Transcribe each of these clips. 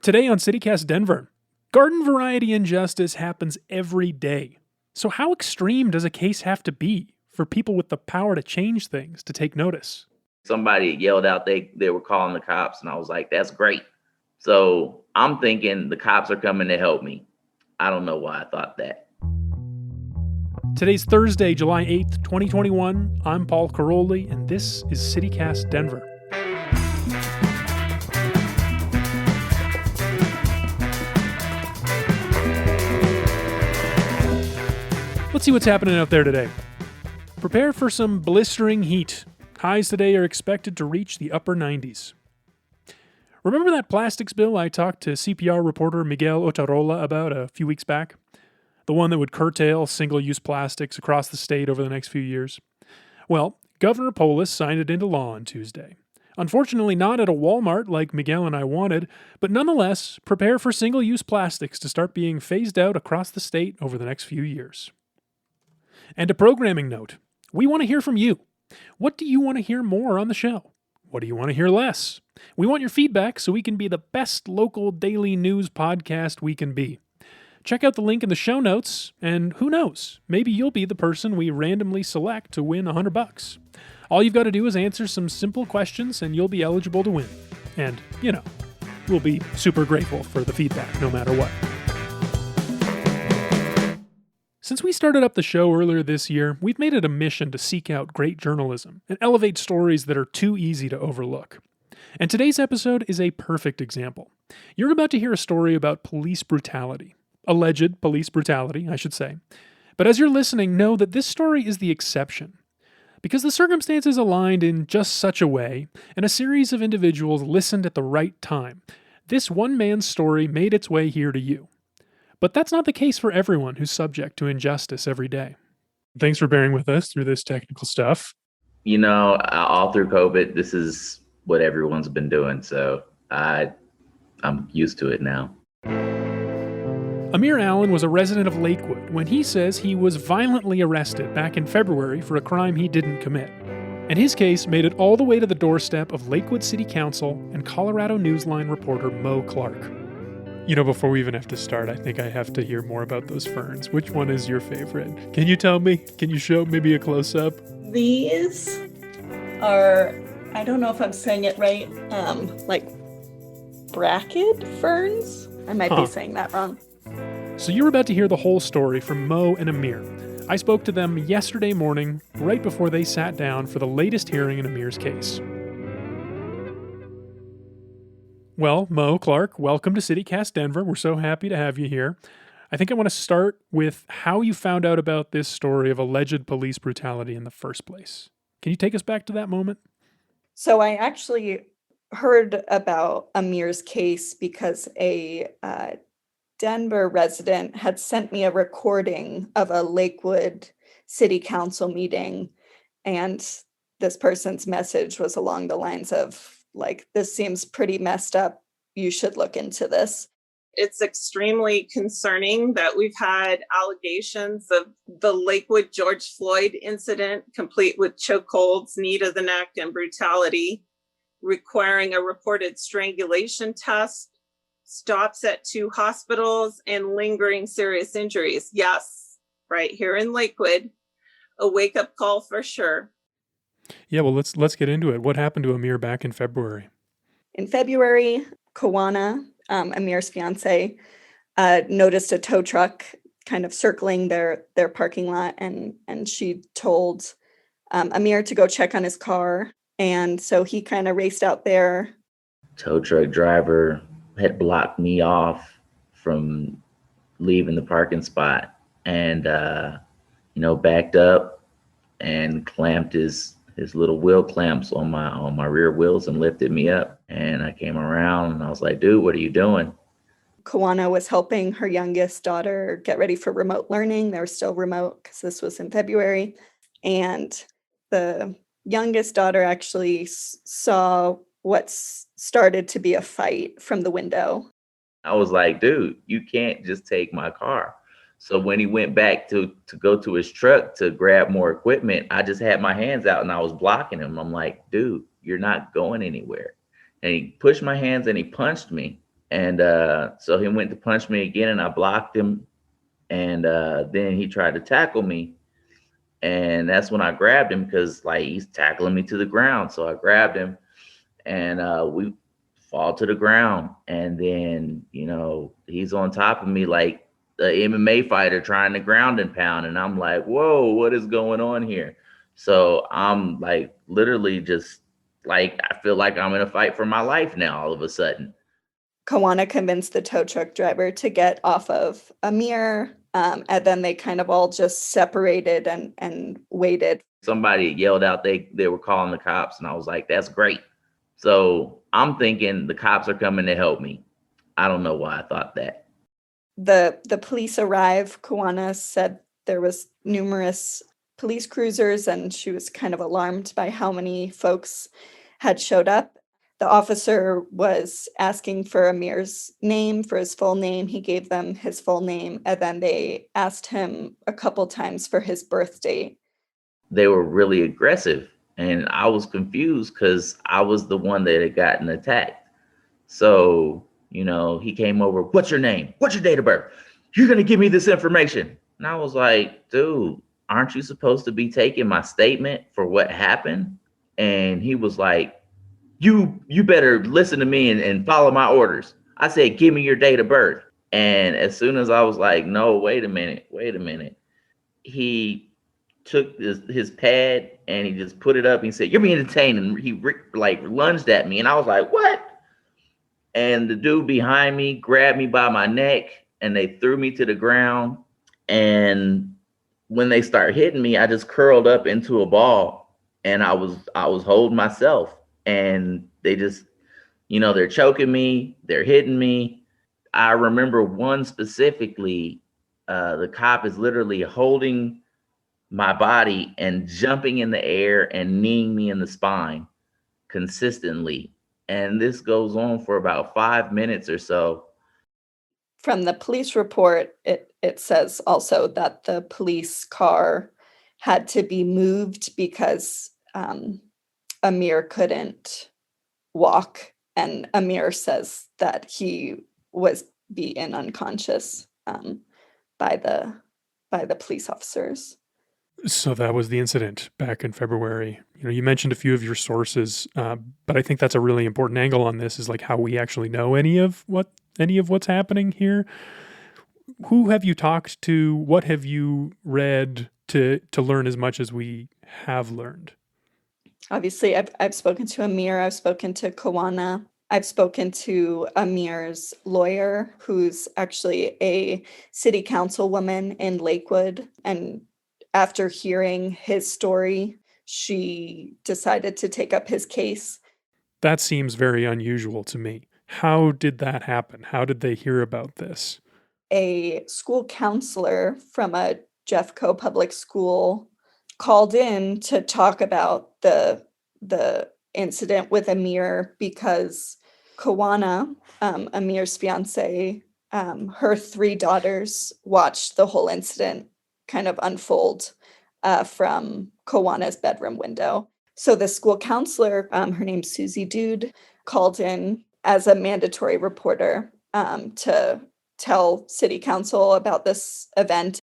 Today on CityCast Denver, garden variety injustice happens every day. So how extreme does a case have to be for people with the power to change things to take notice? Somebody yelled out they were calling the cops, and I was like, that's great. So I'm thinking the cops are coming to help me. I don't know why I thought that. Today's Thursday, July 8th, 2021. I'm Paul Caroli, and this is CityCast Denver. Let's see what's happening out there today. Prepare for some blistering heat. Highs today are expected to reach the upper 90s. Remember that plastics bill I talked to CPR reporter Miguel Otarola about a few weeks back? The one that would curtail single-use plastics across the state over the next few years? Well, Governor Polis signed it into law on Tuesday. Unfortunately, not at a Walmart like Miguel and I wanted, but nonetheless, prepare for single-use plastics to start being phased out across the state over the next few years. And a programming note. We want to hear from you. What do you want to hear more on the show? What do you want to hear less? We want your feedback so we can be the best local daily news podcast we can be. Check out the link in the show notes, and who knows, maybe you'll be the person we randomly select to win $100. All you've got to do is answer some simple questions and you'll be eligible to win. And, we'll be super grateful for the feedback no matter what. Since we started up the show earlier this year, we've made it a mission to seek out great journalism and elevate stories that are too easy to overlook. And today's episode is a perfect example. You're about to hear a story about police brutality. Alleged police brutality, I should say. But as you're listening, know that this story is the exception. Because the circumstances aligned in just such a way, and a series of individuals listened at the right time, this one man's story made its way here to you. But that's not the case for everyone who's subject to injustice every day. Thanks for bearing with us through this technical stuff. All through COVID, this is what everyone's been doing, so I'm used to it now. Amir Allen was a resident of Lakewood when he says he was violently arrested back in February for a crime he didn't commit. And his case made it all the way to the doorstep of Lakewood City Council and Colorado Newsline reporter Mo Clark. Before we even have to start, I think I have to hear more about those ferns. Which one is your favorite? Can you tell me? Can you show maybe a close-up? These are, I don't know if I'm saying it right, like bracket ferns? I might be saying that wrong. So you're about to hear the whole story from Mo and Amir. I spoke to them yesterday morning, right before they sat down for the latest hearing in Amir's case. Well, Mo, Clark, welcome to CityCast Denver. We're so happy to have you here. I think I want to start with how you found out about this story of alleged police brutality in the first place. Can you take us back to that moment? So I actually heard about Amir's case because a Denver resident had sent me a recording of a Lakewood City Council meeting, and this person's message was along the lines of, this seems pretty messed up. You should look into this. It's extremely concerning that we've had allegations of the Lakewood George Floyd incident, complete with chokeholds, knee to the neck, and brutality, requiring a reported strangulation test, stops at 2 hospitals, and lingering serious injuries. Yes, right here in Lakewood, a wake-up call for sure. Yeah, well, let's get into it. What happened to Amir back in February? In February, Kawana, Amir's fiance, noticed a tow truck kind of circling their parking lot, and she told Amir to go check on his car. And so he kind of raced out there. Tow truck driver had blocked me off from leaving the parking spot and, backed up and clamped his little wheel clamps on my rear wheels and lifted me up. And I came around and I was like, dude, what are you doing? Kawana was helping her youngest daughter get ready for remote learning. They were still remote because this was in February. And the youngest daughter actually saw what started to be a fight from the window. I was like, dude, you can't just take my car. So when he went back to go to his truck to grab more equipment, I just had my hands out and I was blocking him. I'm like, dude, you're not going anywhere. And he pushed my hands and he punched me. And so he went to punch me again, and I blocked him. And then he tried to tackle me, and that's when I grabbed him because like he's tackling me to the ground. So I grabbed him, and we fall to the ground. And then he's on top of me like the MMA fighter trying to ground and pound, and I'm like, whoa, what is going on here? So I'm like literally just like I feel like I'm in a fight for my life now all of a sudden. Kawana convinced the tow truck driver to get off of Amir, and then they kind of all just separated and waited. Somebody yelled out they were calling the cops, and I was like, that's great. So I'm thinking the cops are coming to help me. I don't know why I thought that. The police arrive. Kawana said there was numerous police cruisers, and she was kind of alarmed by how many folks had showed up. The officer was asking for Amir's name, for his full name. He gave them his full name, and then they asked him a couple times for his birth date. They were really aggressive, and I was confused because I was the one that had gotten attacked. So, he came over, what's your name? What's your date of birth? You're going to give me this information. And I was like, dude, aren't you supposed to be taking my statement for what happened? And he was like, you better listen to me and follow my orders. I said, give me your date of birth. And as soon as I was like, no, wait a minute, he took his pad and he just put it up. And he said, you're being detained. And he like lunged at me. And I was like, what? And the dude behind me grabbed me by my neck and they threw me to the ground. And when they start hitting me, I just curled up into a ball and I was holding myself. And they just, they're choking me, they're hitting me. I remember one specifically, the cop is literally holding my body and jumping in the air and kneeing me in the spine consistently. And this goes on for about 5 minutes or so. From the police report, it says also that the police car had to be moved because Amir couldn't walk, and Amir says that he was beaten unconscious by the police officers. So that was the incident back in February. You mentioned a few of your sources, but I think that's a really important angle on this is like how we actually know any of what's happening here. Who have you talked to? What have you read to learn as much as we have learned? Obviously, I've spoken to Amir. I've spoken to Kawana. I've spoken to Amir's lawyer, who's actually a city councilwoman in Lakewood. And after hearing his story, she decided to take up his case. That seems very unusual to me. How did that happen? How did they hear about this? A school counselor from a Jeffco public school called in to talk about the incident with Amir because Kawana, Amir's fiance, her 3 daughters watched the whole incident kind of unfold from Kawana's bedroom window. So the school counselor, her name's Susie Dude, called in as a mandatory reporter to tell city council about this event.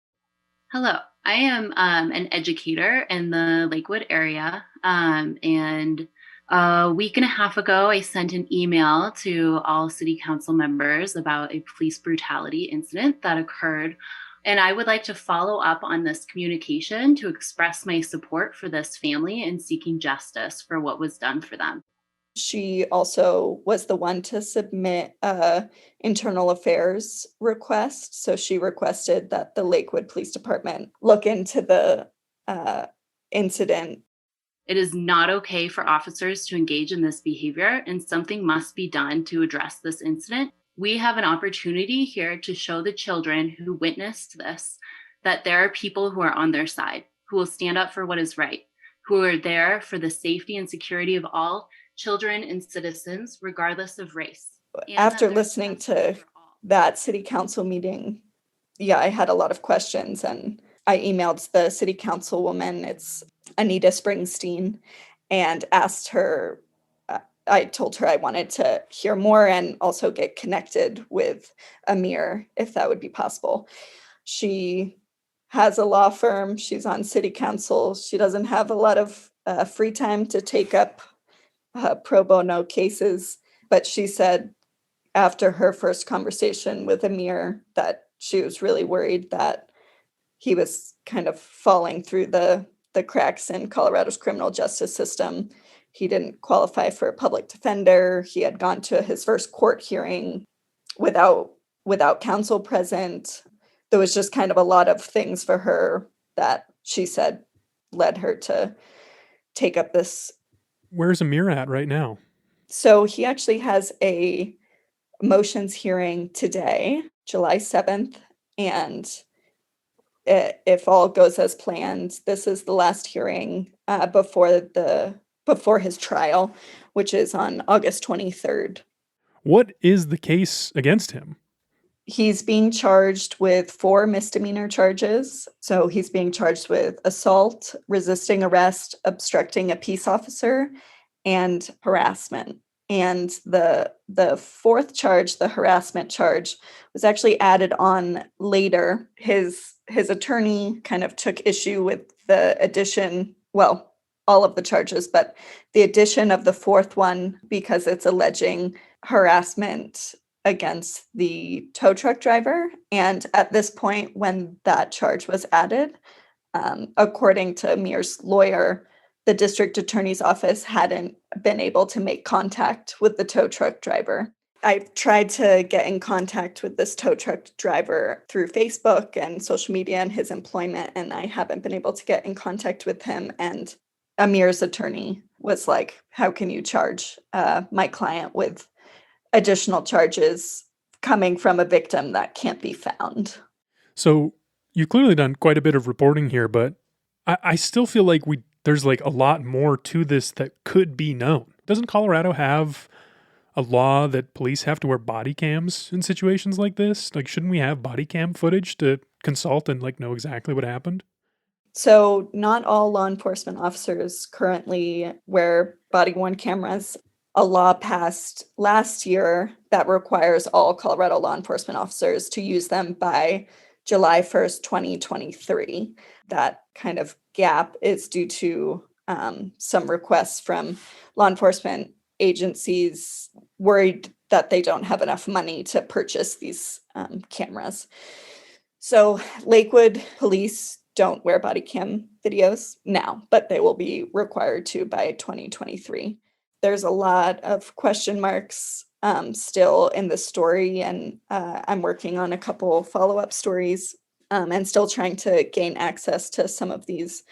Hello, I am an educator in the Lakewood area, and a week and a half ago, I sent an email to all city council members about a police brutality incident that occurred. And I would like to follow up on this communication to express my support for this family and seeking justice for what was done for them. She also was the one to submit a internal affairs request. So she requested that the Lakewood Police Department look into the incident. It is not okay for officers to engage in this behavior, and something must be done to address this incident. We have an opportunity here to show the children who witnessed this that there are people who are on their side, who will stand up for what is right, who are there for the safety and security of all children and citizens, regardless of race. After listening to that city council meeting, I had a lot of questions, and I emailed the city councilwoman, it's Anita Springsteen, and asked her I told her I wanted to hear more and also get connected with Amir, if that would be possible. She has a law firm. She's on city council. She doesn't have a lot of free time to take up pro bono cases. But she said after her first conversation with Amir that she was really worried that he was kind of falling through the cracks in Colorado's criminal justice system. He didn't qualify for a public defender. He had gone to his first court hearing without counsel present. There was just kind of a lot of things for her that she said led her to take up this. Where's Amir at right now? So he actually has a motions hearing today, July 7th, and if all goes as planned, this is the last hearing before his trial, which is on August 23rd. What is the case against him? He's being charged with 4 misdemeanor charges. So he's being charged with assault, resisting arrest, obstructing a peace officer, and harassment. And the 4th charge, the harassment charge, was actually added on later. His attorney kind of took issue with the addition, well, all of the charges, but the addition of the 4th one because it's alleging harassment against the tow truck driver. And at this point, when that charge was added, according to Amir's lawyer, the district attorney's office hadn't been able to make contact with the tow truck driver. I've tried to get in contact with this tow truck driver through Facebook and social media and his employment, and I haven't been able to get in contact with him. And Amir's attorney was like, how can you charge my client with additional charges coming from a victim that can't be found? So you've clearly done quite a bit of reporting here, but I still feel like there's like a lot more to this that could be known. Doesn't Colorado have a law that police have to wear body cams in situations like this? Like, shouldn't we have body cam footage to consult and like know exactly what happened? So not all law enforcement officers currently wear body-worn cameras. A law passed last year that requires all Colorado law enforcement officers to use them by July 1st, 2023. That kind of gap is due to some requests from law enforcement agencies worried that they don't have enough money to purchase these cameras. So Lakewood police don't wear body cam videos now, but they will be required to by 2023. There's a lot of question marks still in the story, and I'm working on a couple follow-up stories and still trying to gain access to some of these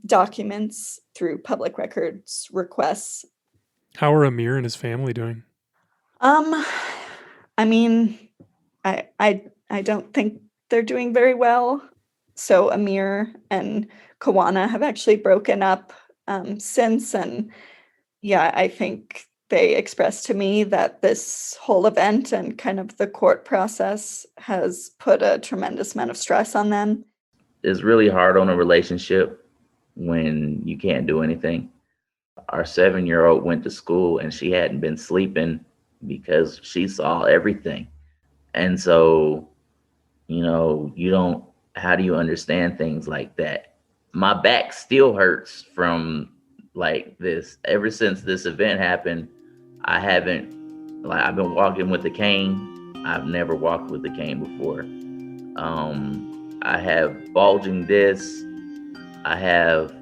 documents through public records requests. How are Amir and his family doing? I mean, I don't think they're doing very well. So Amir and Kawana have actually broken up since, and yeah, I think they expressed to me that this whole event and kind of the court process has put a tremendous amount of stress on them. It's really hard on a relationship when you can't do anything. Our 7-year-old went to school and she hadn't been sleeping because she saw everything. And so, how do you understand things like that? My back still hurts from like this. Ever since this event happened, I've been walking with a cane. I've never walked with a cane before. I have bulging discs. I have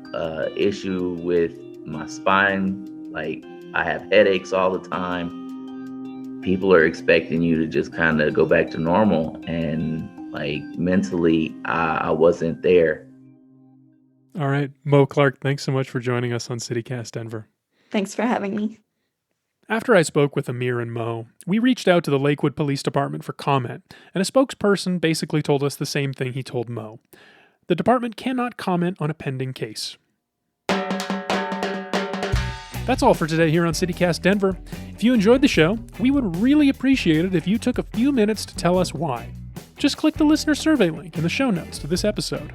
issue with my spine. Like, I have headaches all the time. People are expecting you to just kind of go back to normal, and like mentally, I wasn't there. All right, Mo Clark, thanks so much for joining us on CityCast Denver. Thanks for having me. After I spoke with Amir and Mo, we reached out to the Lakewood Police Department for comment, and a spokesperson basically told us the same thing he told Mo. The department cannot comment on a pending case. That's all for today here on CityCast Denver. If you enjoyed the show, we would really appreciate it if you took a few minutes to tell us why. Just click the listener survey link in the show notes to this episode.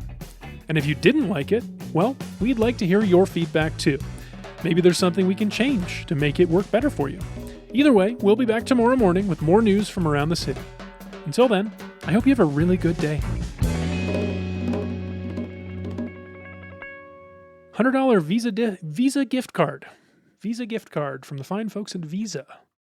And if you didn't like it, well, we'd like to hear your feedback too. Maybe there's something we can change to make it work better for you. Either way, we'll be back tomorrow morning with more news from around the city. Until then, I hope you have a really good day. $100 Visa gift card. Visa gift card from the fine folks at Visa.